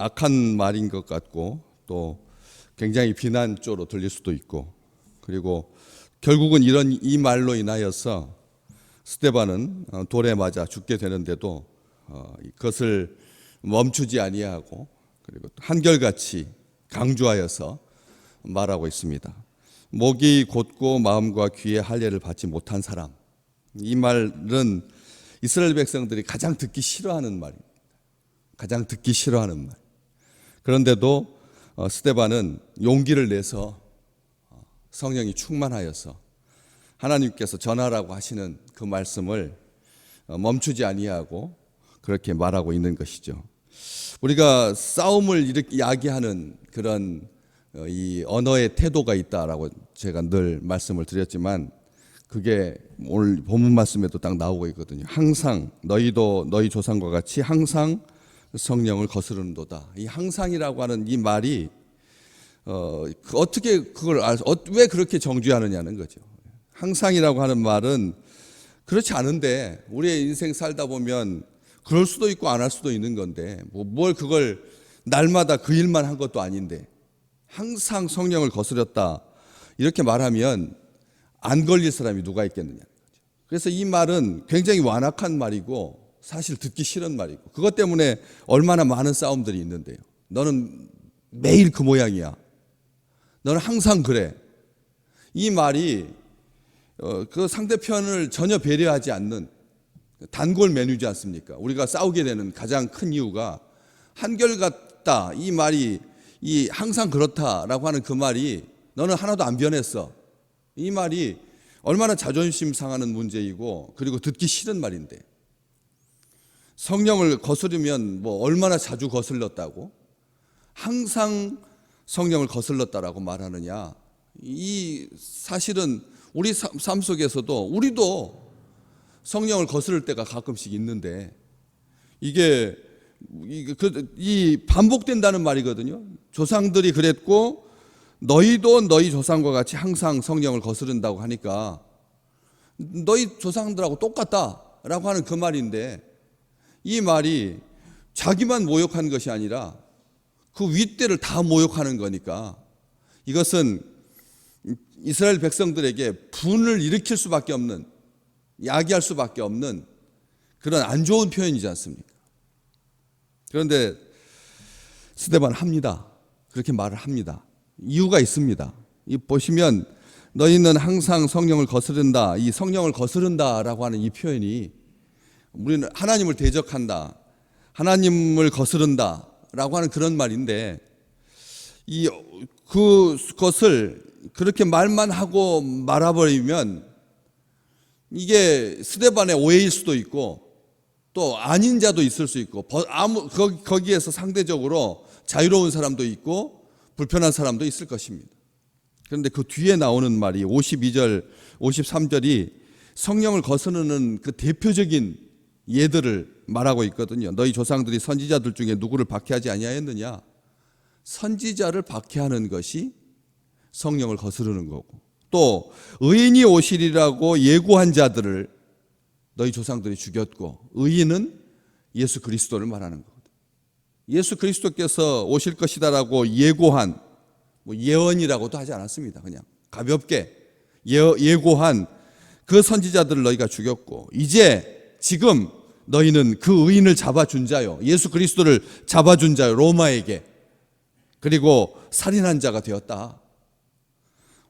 악한 말인 것 같고 또 굉장히 비난조로 들릴 수도 있고, 그리고 결국은 이 말로 인하여서 스데반은 돌에 맞아 죽게 되는데도 그것을 멈추지 아니하고 그리고 한결같이 강조하여서 말하고 있습니다. 목이 곧고 마음과 귀에 할례를 받지 못한 사람, 이 말은 이스라엘 백성들이 가장 듣기 싫어하는 말입니다. 가장 듣기 싫어하는 말. 그런데도 스데반은 용기를 내서 성령이 충만하여서 하나님께서 전하라고 하시는 그 말씀을 멈추지 아니하고 그렇게 말하고 있는 것이죠. 우리가 싸움을 이렇게 야기하는 그런 이 언어의 태도가 있다라고 제가 늘 말씀을 드렸지만, 그게 오늘 본문 말씀에도 딱 나오고 있거든요. 항상 너희도 너희 조상과 같이 항상 성령을 거스르는도다. 이 항상이라고 하는 이 말이 어떻게 그걸 왜 그렇게 정죄하느냐는 거죠. 항상이라고 하는 말은 그렇지 않은데, 우리의 인생 살다 보면 그럴 수도 있고 안 할 수도 있는 건데, 뭘 그걸 날마다 그 일만 한 것도 아닌데 항상 성령을 거스렸다 이렇게 말하면 안 걸릴 사람이 누가 있겠느냐. 그래서 이 말은 굉장히 완악한 말이고 사실 듣기 싫은 말이고, 그것 때문에 얼마나 많은 싸움들이 있는데요. 너는 매일 그 모양이야. 너는 항상 그래. 이 말이 그 상대편을 전혀 배려하지 않는 단골 메뉴지 않습니까? 우리가 싸우게 되는 가장 큰 이유가 한결같다, 이 말이, 이 항상 그렇다라고 하는 그 말이 너는 하나도 안 변했어, 이 말이 얼마나 자존심 상하는 문제이고, 그리고 듣기 싫은 말인데, 성령을 거스르면 뭐 얼마나 자주 거슬렀다고 항상 성령을 거슬렀다라고 말하느냐. 이 사실은 우리 삶 속에서도 우리도 성령을 거스를 때가 가끔씩 있는데, 이게 반복된다는 말이거든요. 조상들이 그랬고 너희도 너희 조상과 같이 항상 성령을 거스른다고 하니까 너희 조상들하고 똑같다라고 하는 그 말인데, 이 말이 자기만 모욕한 것이 아니라 그 윗대를 다 모욕하는 거니까 이것은 이스라엘 백성들에게 분을 일으킬 수밖에 없는, 야기할 수밖에 없는 그런 안 좋은 표현이지 않습니까? 그런데 스데반 합니다. 그렇게 말을 합니다. 이유가 있습니다. 이 보시면 너희는 항상 성령을 거스른다, 이 성령을 거스른다라고 하는 이 표현이 우리는 하나님을 대적한다, 하나님을 거스른다라고 하는 그런 말인데, 그것을 그렇게 말만 하고 말아버리면 이게 스데반의 오해일 수도 있고 또 아닌 자도 있을 수 있고, 거기에서 상대적으로 자유로운 사람도 있고 불편한 사람도 있을 것입니다. 그런데 그 뒤에 나오는 말이 52절, 53절이 성령을 거스르는 그 대표적인 예들을 말하고 있거든요. 너희 조상들이 선지자들 중에 누구를 박해하지 아니하였느냐. 선지자를 박해하는 것이 성령을 거스르는 거고, 또 의인이 오시리라고 예고한 자들을 너희 조상들이 죽였고, 의인은 예수 그리스도를 말하는 거거든요. 예수 그리스도께서 오실 것이다라고 예고한, 예언이라고도 하지 않았습니다. 그냥 가볍게 예고한 그 선지자들을 너희가 죽였고, 이제 지금 너희는 그 의인을 잡아준 자요, 예수 그리스도를 잡아준 자요, 로마에게, 그리고 살인한 자가 되었다.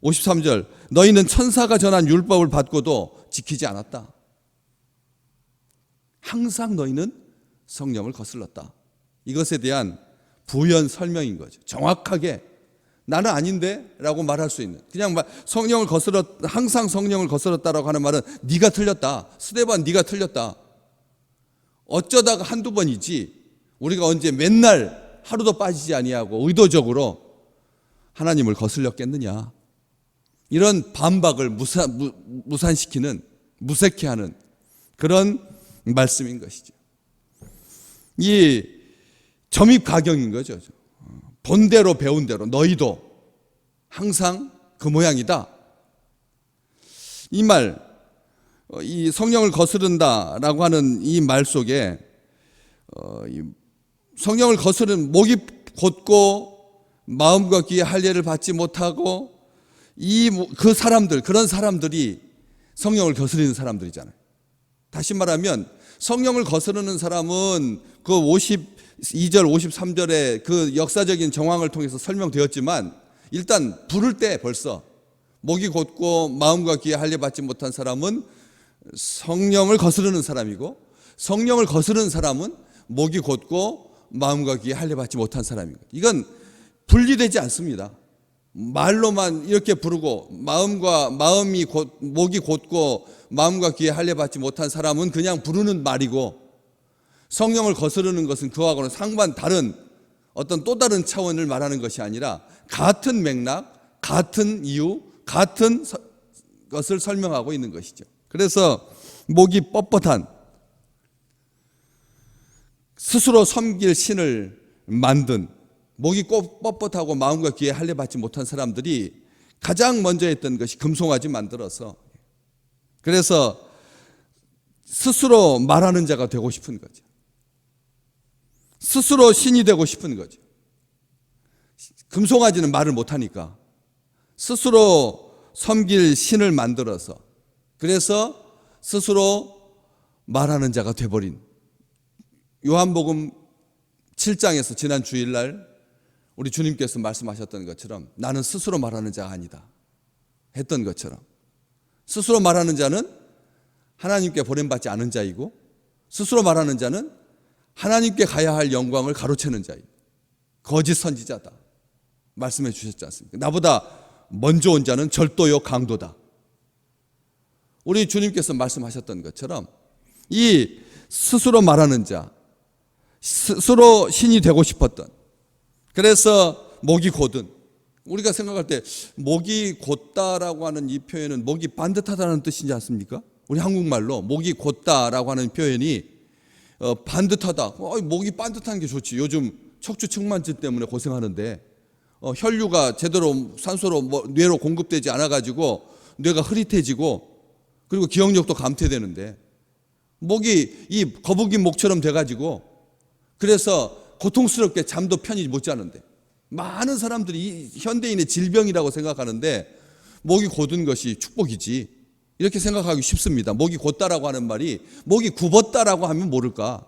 53절, 너희는 천사가 전한 율법을 받고도 지키지 않았다. 항상 너희는 성령을 거슬렀다. 이것에 대한 부연 설명인 거죠. 정확하게 나는 아닌데 라고 말할 수 있는, 그냥 항상 성령을 거슬렀다라고 하는 말은 네가 틀렸다, 스데반 네가 틀렸다, 어쩌다가 한두 번이지 우리가 언제 맨날 하루도 빠지지 아니하고 의도적으로 하나님을 거슬렸겠느냐. 이런 반박을 무산시키는, 무색해하는 그런 말씀인 것이죠. 이 점입가경인 거죠. 본대로 배운 대로 너희도 항상 그 모양이다. 이 말, 이 성령을 거스른다라고 하는 이 말 속에 성령을 거스르는 목이 곧고 마음과 귀의 할례를 받지 못하고 그 사람들, 그런 사람들이 성령을 거스르는 사람들이잖아요. 다시 말하면 성령을 거스르는 사람은 그 52절, 53절의 그 역사적인 정황을 통해서 설명되었지만 일단 부를 때 벌써 목이 곧고 마음과 귀에 할례 받지 못한 사람은 성령을 거스르는 사람이고, 성령을 거스르는 사람은 목이 곧고 마음과 귀에 할례 받지 못한 사람이고, 이건 분리되지 않습니다. 말로만 이렇게 부르고 목이 곧고 마음과 귀에 할례 받지 못한 사람은 그냥 부르는 말이고, 성령을 거스르는 것은 그와는 상반 다른 어떤 또 다른 차원을 말하는 것이 아니라 같은 맥락, 같은 이유, 같은 것을 설명하고 있는 것이죠. 그래서 목이 뻣뻣한, 스스로 섬길 신을 만든, 목이 꼭 뻣뻣하고 마음과 귀에 할례 받지 못한 사람들이 가장 먼저 했던 것이 금송아지 만들어서, 그래서 스스로 말하는 자가 되고 싶은 거죠. 스스로 신이 되고 싶은 거죠. 금송아지는 말을 못하니까 스스로 섬길 신을 만들어서, 그래서 스스로 말하는 자가 돼버린, 요한복음 7장에서 지난 주일날 우리 주님께서 말씀하셨던 것처럼 나는 스스로 말하는 자가 아니다 했던 것처럼, 스스로 말하는 자는 하나님께 보냄받지 않은 자이고, 스스로 말하는 자는 하나님께 가야 할 영광을 가로채는 자이고 거짓 선지자다 말씀해 주셨지 않습니까? 나보다 먼저 온 자는 절도요 강도다. 우리 주님께서 말씀하셨던 것처럼 이 스스로 말하는 자, 스스로 신이 되고 싶었던, 그래서 목이 곧은, 우리가 생각할 때 목이 곧다라고 하는 이 표현은 목이 반듯하다는 뜻이지 않습니까? 우리 한국말로 목이 곧다라고 하는 표현이 반듯하다. 목이 반듯한 게 좋지. 요즘 척추 측만증 때문에 고생하는데 혈류가 제대로 산소로 뇌로 공급되지 않아가지고 뇌가 흐릿해지고 그리고 기억력도 감퇴되는데, 목이 이 거북이 목처럼 돼가지고 그래서 고통스럽게 잠도 편히 못 자는데, 많은 사람들이 이 현대인의 질병이라고 생각하는데 목이 곧은 것이 축복이지 이렇게 생각하기 쉽습니다. 목이 곧다라고 하는 말이 목이 굽었다라고 하면 모를까,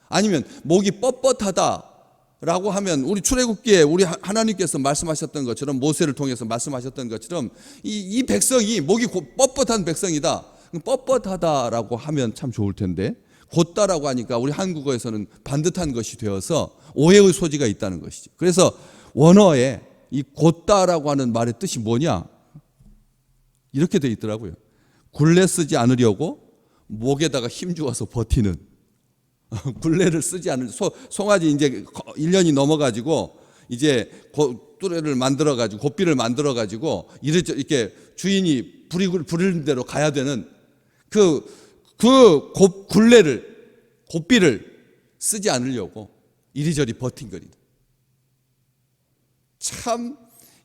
아니면 목이 뻣뻣하다라고 하면 우리 출애굽기에 우리 하나님께서 말씀하셨던 것처럼, 모세를 통해서 말씀하셨던 것처럼 이 백성이 목이 뻣뻣한 백성이다, 뻣뻣하다라고 하면 참 좋을 텐데 곧다라고 하니까 우리 한국어에서는 반듯한 것이 되어서 오해의 소지가 있다는 것이죠. 그래서 원어에 이 곧다라고 하는 말의 뜻이 뭐냐, 이렇게 돼 있더라고요. 굴레 쓰지 않으려고 목에다가 힘 주어서 버티는, 굴레를 쓰지 않을, 송아지 이제 1년이 넘어가지고 이제 뚜레를 만들어가지고 고삐를 만들어가지고 이렇게 주인이 부르는 대로 가야 되는 고삐를 쓰지 않으려고 이리저리 버틴거리다. 참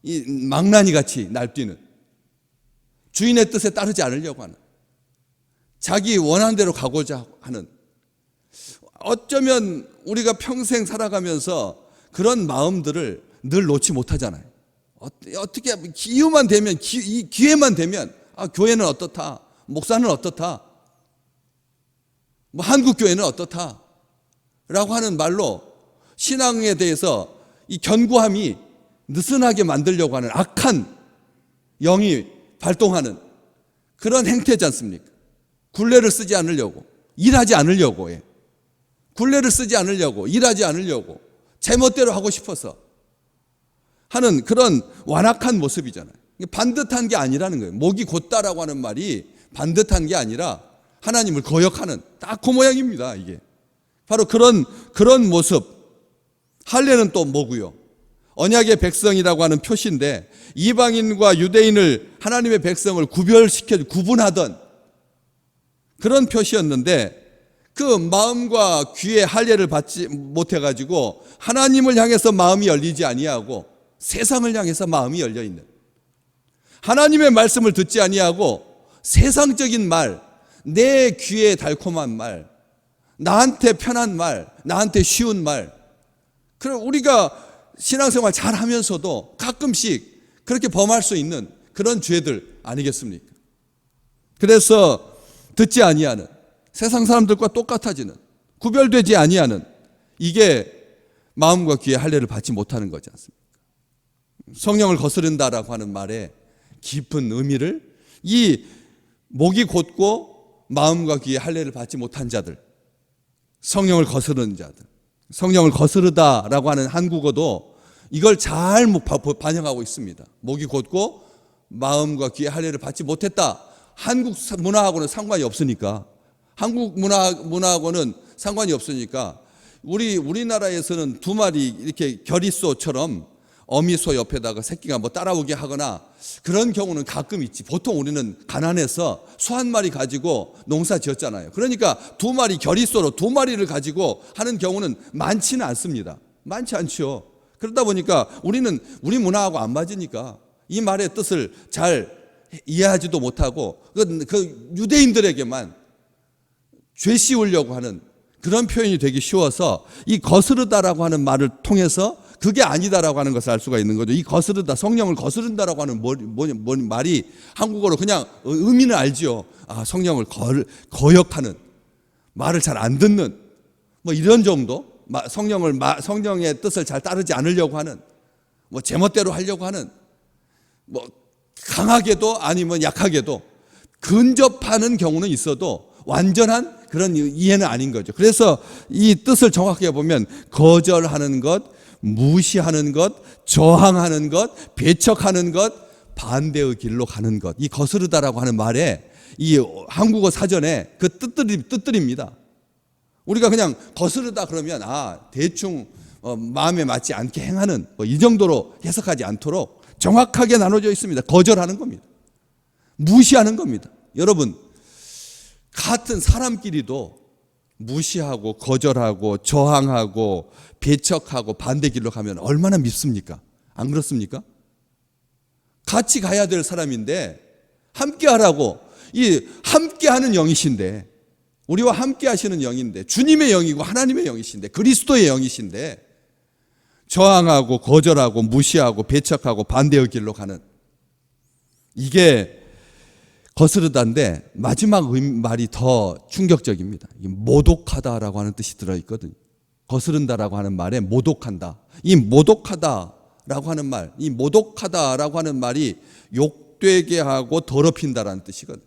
이 망나니 같이 날뛰는, 주인의 뜻에 따르지 않으려고 하는, 자기 원하는 대로 가고자 하는, 어쩌면 우리가 평생 살아가면서 그런 마음들을 늘 놓지 못하잖아요. 어떻게 기회만 되면, 기회만 되면 교회는 어떻다, 목사는 어떻다, 한국교회는 어떻다 라고 하는 말로 신앙에 대해서 이 견고함이 느슨하게 만들려고 하는 악한 영이 발동하는 그런 행태지 않습니까? 굴레를 쓰지 않으려고, 일하지 않으려고, 굴레를 쓰지 않으려고, 일하지 않으려고, 제멋대로 하고 싶어서 하는 그런 완악한 모습이잖아요. 반듯한 게 아니라는 거예요. 목이 곧다라고 하는 말이 반듯한 게 아니라 하나님을 거역하는 딱 그 모양입니다. 이게 바로 그런 모습. 할례는 또 뭐고요? 언약의 백성이라고 하는 표시인데, 이방인과 유대인을, 하나님의 백성을 구분하던 그런 표시였는데, 그 마음과 귀의 할례를 받지 못해가지고 하나님을 향해서 마음이 열리지 아니하고 세상을 향해서 마음이 열려 있는, 하나님의 말씀을 듣지 아니하고 세상적인 말, 내 귀에 달콤한 말, 나한테 편한 말, 나한테 쉬운 말, 그럼 우리가 신앙생활 잘 하면서도 가끔씩 그렇게 범할 수 있는 그런 죄들 아니겠습니까? 그래서 듣지 아니하는, 세상 사람들과 똑같아지는, 구별되지 아니하는, 이게 마음과 귀의 할례를 받지 못하는 거지 않습니까? 성령을 거스른다라고 하는 말에 깊은 의미를, 이 목이 곧고 마음과 귀의 할례를 받지 못한 자들, 성령을 거스르는 자들, 성령을 거스르다라고 하는 한국어도 이걸 잘 반영하고 있습니다. 목이 곧고 마음과 귀의 할례를 받지 못했다. 한국 문화하고는 상관이 없으니까, 한국 문화하고는 상관이 없으니까, 우리나라에서는 두 마리 이렇게 결의소처럼 어미소 옆에다가 새끼가 뭐 따라오게 하거나 그런 경우는 가끔 있지. 보통 우리는 가난해서 소 한 마리 가지고 농사 지었잖아요. 그러니까 두 마리 결의소로 두 마리를 가지고 하는 경우는 많지는 않습니다. 많지 않죠. 그러다 보니까 우리는 우리 문화하고 안 맞으니까 이 말의 뜻을 잘 이해하지도 못하고 그 유대인들에게만 죄 씌우려고 하는 그런 표현이 되기 쉬워서 이 거스르다라고 하는 말을 통해서 그게 아니다라고 하는 것을 알 수가 있는 거죠. 이 거스르다, 성령을 거스른다라고 하는 말이 한국어로 그냥 의미는 알지요. 아, 성령을 거역하는, 말을 잘 안 듣는, 뭐 이런 정도. 성령의 뜻을 잘 따르지 않으려고 하는, 뭐 제멋대로 하려고 하는, 뭐 강하게도 아니면 약하게도 근접하는 경우는 있어도 완전한 그런 이해는 아닌 거죠. 그래서 이 뜻을 정확하게 보면 거절하는 것, 무시하는 것, 저항하는 것, 배척하는 것, 반대의 길로 가는 것. 이 거스르다라고 하는 말에 이 한국어 사전에 그 뜻들입니다. 우리가 그냥 거스르다 그러면 대충 마음에 맞지 않게 행하는, 이 정도로 해석하지 않도록 정확하게 나눠져 있습니다. 거절하는 겁니다. 무시하는 겁니다. 여러분, 같은 사람끼리도 무시하고 거절하고 저항하고 배척하고 반대 길로 가면 얼마나 밉습니까? 안 그렇습니까? 같이 가야 될 사람인데 함께 하라고, 이 함께 하는 영이신데, 우리와 함께 하시는 영인데, 주님의 영이고 하나님의 영이신데, 그리스도의 영이신데 저항하고 거절하고 무시하고 배척하고 반대의 길로 가는, 이게 거스르다인데 마지막 말이 더 충격적입니다. 모독하다라고 하는 뜻이 들어있거든요. 거스른다라고 하는 말에 모독한다. 이 모독하다라고 하는 말, 이 모독하다라고 하는 말이 욕되게 하고 더럽힌다라는 뜻이거든요.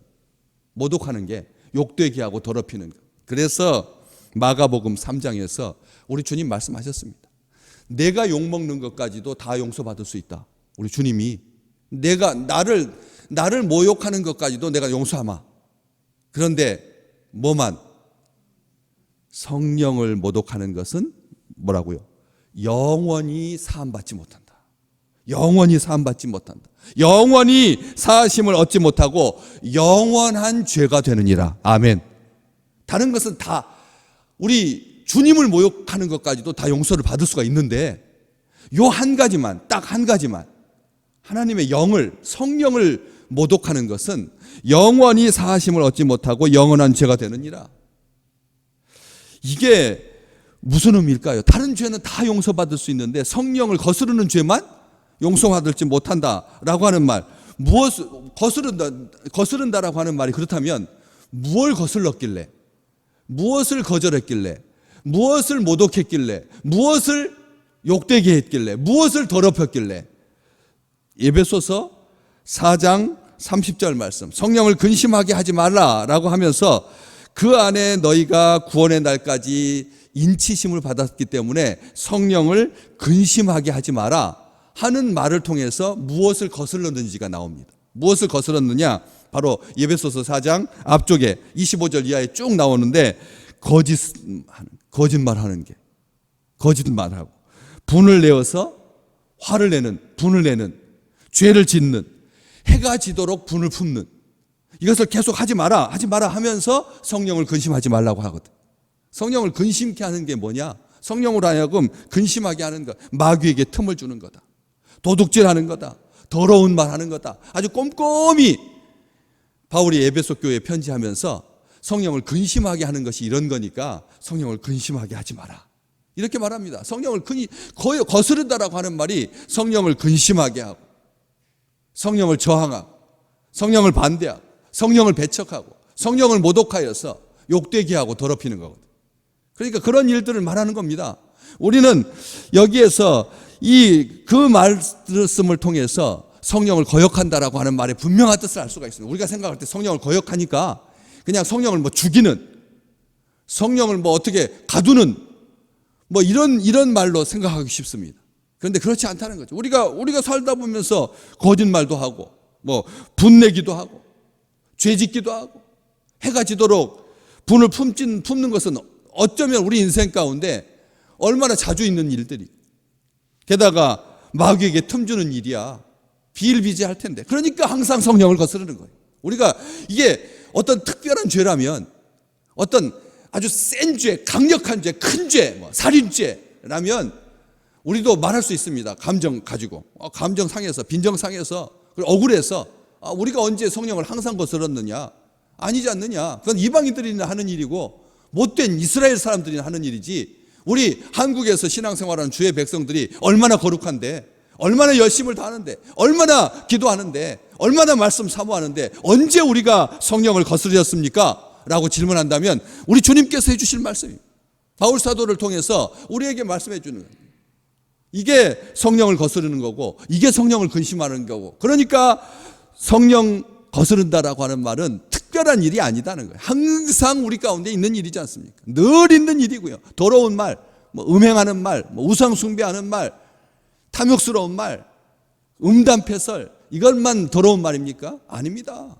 모독하는 게 욕되게 하고 더럽히는 것. 그래서 마가복음 3장에서 우리 주님 말씀하셨습니다. 내가 욕먹는 것까지도 다 용서받을 수 있다. 우리 주님이 내가 나를 모욕하는 것까지도 내가 용서하마. 그런데 뭐만? 성령을 모독하는 것은 뭐라고요? 영원히 사함받지 못한다. 영원히 사함받지 못한다. 영원히 사하심을 얻지 못하고 영원한 죄가 되느니라. 아멘. 다른 것은 다, 우리 주님을 모욕하는 것까지도 다 용서를 받을 수가 있는데, 요 한 가지만, 딱 한 가지만, 하나님의 영을, 성령을 모독하는 것은 영원히 사하심을 얻지 못하고 영원한 죄가 되느니라. 이게 무슨 의미일까요? 다른 죄는 다 용서받을 수 있는데 성령을 거스르는 죄만 용서받을지 못한다라고 하는 말, 거스른다라고 하는 말이 그렇다면 무엇을 거슬렀길래, 무엇을 거절했길래, 무엇을 모독했길래, 무엇을 욕되게 했길래, 무엇을 더럽혔길래? 에베소서 4장 30절 말씀, 성령을 근심하게 하지 말라라고 하면서 그 안에 너희가 구원의 날까지 인치심을 받았기 때문에 성령을 근심하게 하지 마라 하는 말을 통해서 무엇을 거슬렀는지가 나옵니다. 무엇을 거슬렀느냐? 바로 에베소서 4장 앞쪽에 25절 이하에 쭉 나오는데, 거짓말하는 게, 거짓말하고 분을 내어서 화를 내는, 분을 내는, 죄를 짓는, 해가 지도록 분을 품는, 이것을 계속 하지 마라 하면서 성령을 근심하지 말라고 하거든. 성령을 근심케 하는 게 뭐냐? 성령으로 하여금 근심하게 하는 것, 마귀에게 틈을 주는 거다. 도둑질하는 거다. 더러운 말 하는 거다. 아주 꼼꼼히 바울이 에베소 교회에 편지하면서 성령을 근심하게 하는 것이 이런 거니까 성령을 근심하게 하지 마라. 이렇게 말합니다. 성령을 거의 거스른다라고 하는 말이 성령을 근심하게 하고, 성령을 저항하고, 성령을 반대하고, 성령을 배척하고, 성령을 모독하여서 욕되게 하고 더럽히는 거거든요. 그러니까 그런 일들을 말하는 겁니다. 우리는 여기에서 그 말씀을 통해서 성령을 거역한다라고 하는 말의 분명한 뜻을 알 수가 있습니다. 우리가 생각할 때 성령을 거역하니까 그냥 성령을 죽이는, 성령을 어떻게 가두는 이런 말로 생각하기 쉽습니다. 그런데 그렇지 않다는 거죠. 우리가 살다 보면서 거짓말도 하고, 분내기도 하고, 죄짓기도 하고, 해가 지도록 분을 품는 것은 어쩌면 우리 인생 가운데 얼마나 자주 있는 일들이, 게다가 마귀에게 틈주는 일이야. 비일비재할 텐데. 그러니까 항상 성령을 거스르는 거예요. 우리가 이게 어떤 특별한 죄라면, 어떤 아주 센 죄, 강력한 죄, 큰 죄, 살인죄라면 우리도 말할 수 있습니다. 감정 가지고, 감정 상해서, 빈정 상해서, 억울해서 우리가 언제 성령을 항상 거스렀느냐? 아니지 않느냐? 그건 이방인들이나 하는 일이고 못된 이스라엘 사람들이나 하는 일이지, 우리 한국에서 신앙생활하는 주의 백성들이 얼마나 거룩한데, 얼마나 열심을 다하는데, 얼마나 기도하는데, 얼마나 말씀 사모하는데 언제 우리가 성령을 거스르셨습니까? 라고 질문한다면 우리 주님께서 해주실 말씀입니다. 바울 사도를 통해서 우리에게 말씀해 주는 거예요. 이게 성령을 거스르는 거고, 이게 성령을 근심하는 거고. 그러니까 성령 거스른다라고 하는 말은 특별한 일이 아니다는 거예요. 항상 우리 가운데 있는 일이지 않습니까? 늘 있는 일이고요. 더러운 말, 음행하는 말, 우상 숭배하는 말, 탐욕스러운 말, 음담패설, 이것만 더러운 말입니까? 아닙니다.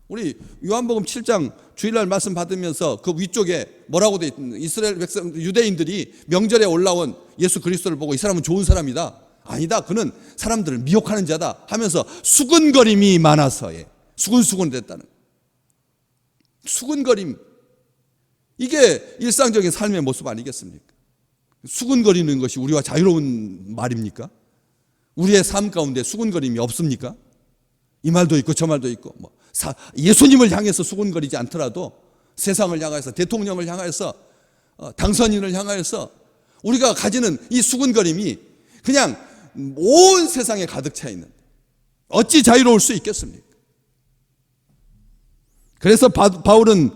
우리 요한복음 7장 주일날 말씀 받으면서 그 위쪽에 뭐라고 돼 있는, 이스라엘 백성 유대인들이 명절에 올라온 예수 그리스도를 보고 이 사람은 좋은 사람이다, 아니다, 그는 사람들을 미혹하는 자다 하면서 수근거림이 많아서 수근수근 됐다는 거예요. 수근거림, 이게 일상적인 삶의 모습 아니겠습니까? 수근거리는 것이 우리와 자유로운 말입니까? 우리의 삶 가운데 수근거림이 없습니까? 이 말도 있고 저 말도 있고, 예수님을 향해서 수근거리지 않더라도 세상을 향해서, 대통령을 향해서, 당선인을 향해서 우리가 가지는 이 수근거림이 그냥 온 세상에 가득 차 있는데 어찌 자유로울 수 있겠습니까? 그래서 바울은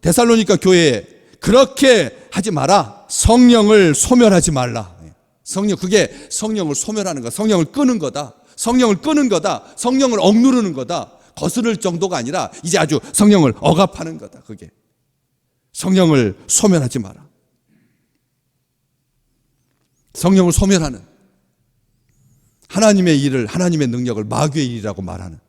데살로니가 교회에 그렇게 하지 마라, 성령을 소멸하지 말라. 그게 성령을 소멸하는 거다, 성령을 끄는 거다, 성령을 끄는 거다, 성령을 억누르는 거다. 거스를 정도가 아니라 이제 아주 성령을 억압하는 거다. 그게 성령을 소멸하지 마라. 성령을 소멸하는 하나님의 일을, 하나님의 능력을 마귀의 일이라고 말하는,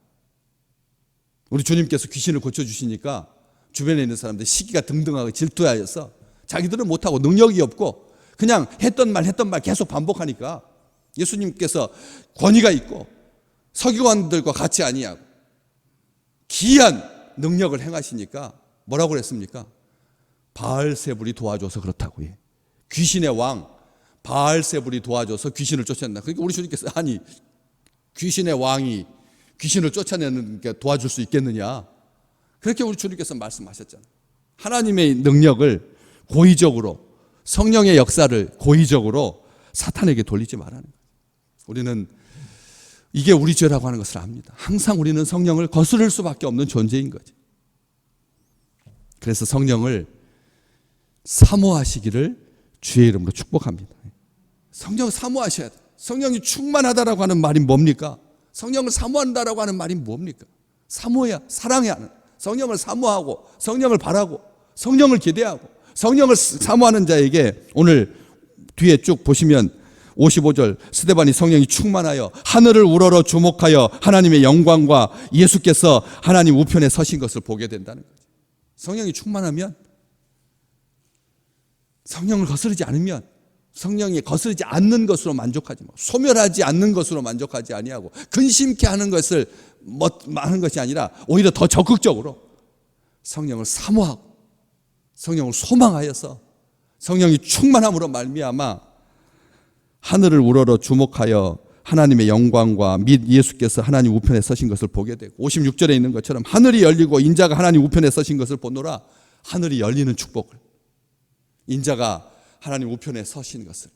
우리 주님께서 귀신을 고쳐주시니까 주변에 있는 사람들 시기가 등등하고 질투하여서 자기들은 못하고 능력이 없고 그냥 했던 말 계속 반복하니까 예수님께서 권위가 있고 서기관들과 같이 아니하고 기이한 능력을 행하시니까 뭐라고 그랬습니까? 바알세불이 도와줘서 그렇다고. 귀신의 왕 바알세불이 도와줘서 귀신을 쫓아낸다. 그러니까 우리 주님께서, 아니 귀신의 왕이 귀신을 쫓아내는 게 도와줄 수 있겠느냐, 그렇게 우리 주님께서 말씀하셨잖아요. 하나님의 능력을 고의적으로, 성령의 역사를 고의적으로 사탄에게 돌리지 말라는 거예요. 우리는 이게 우리 죄라고 하는 것을 압니다. 항상 우리는 성령을 거스를 수밖에 없는 존재인 거죠. 그래서 성령을 사모하시기를 주의 이름으로 축복합니다. 성령 사모하셔야 돼요. 성령이 충만하다라고 하는 말이 뭡니까? 성령을 사모한다라고 하는 말이 뭡니까? 사모해야, 사랑해야 하는, 성령을 사모하고 성령을 바라고 성령을 기대하고 성령을 사모하는 자에게, 오늘 뒤에 쭉 보시면 55절, 스데반이 성령이 충만하여 하늘을 우러러 주목하여 하나님의 영광과 예수께서 하나님 우편에 서신 것을 보게 된다는 거죠. 성령이 충만하면, 성령을 거스르지 않으면, 성령이 거스르지 않는 것으로 만족하지 마, 소멸하지 않는 것으로 만족하지 아니하고 근심케 하는 것을 하는 것이 아니라 오히려 더 적극적으로 성령을 사모하고 성령을 소망하여서 성령이 충만함으로 말미암아 하늘을 우러러 주목하여 하나님의 영광과 및 예수께서 하나님 우편에 서신 것을 보게 되고, 56절에 있는 것처럼 하늘이 열리고 인자가 하나님 우편에 서신 것을 보노라. 하늘이 열리는 축복을, 인자가 하나님 우편에 서신 것을,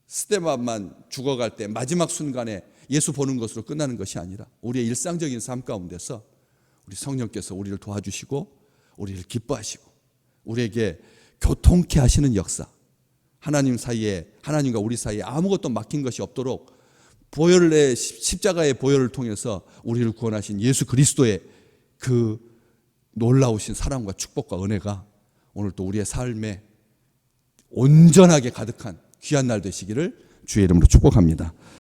스데반만 죽어갈 때 마지막 순간에 예수 보는 것으로 끝나는 것이 아니라 우리의 일상적인 삶 가운데서 우리 성령께서 우리를 도와주시고 우리를 기뻐하시고 우리에게 교통케 하시는 역사, 하나님과 우리 사이에 아무것도 막힌 것이 없도록 보혈의 십자가의 보혈을 통해서 우리를 구원하신 예수 그리스도의 그 놀라우신 사랑과 축복과 은혜가 오늘 또 우리의 삶에 온전하게 가득한 귀한 날 되시기를 주의 이름으로 축복합니다.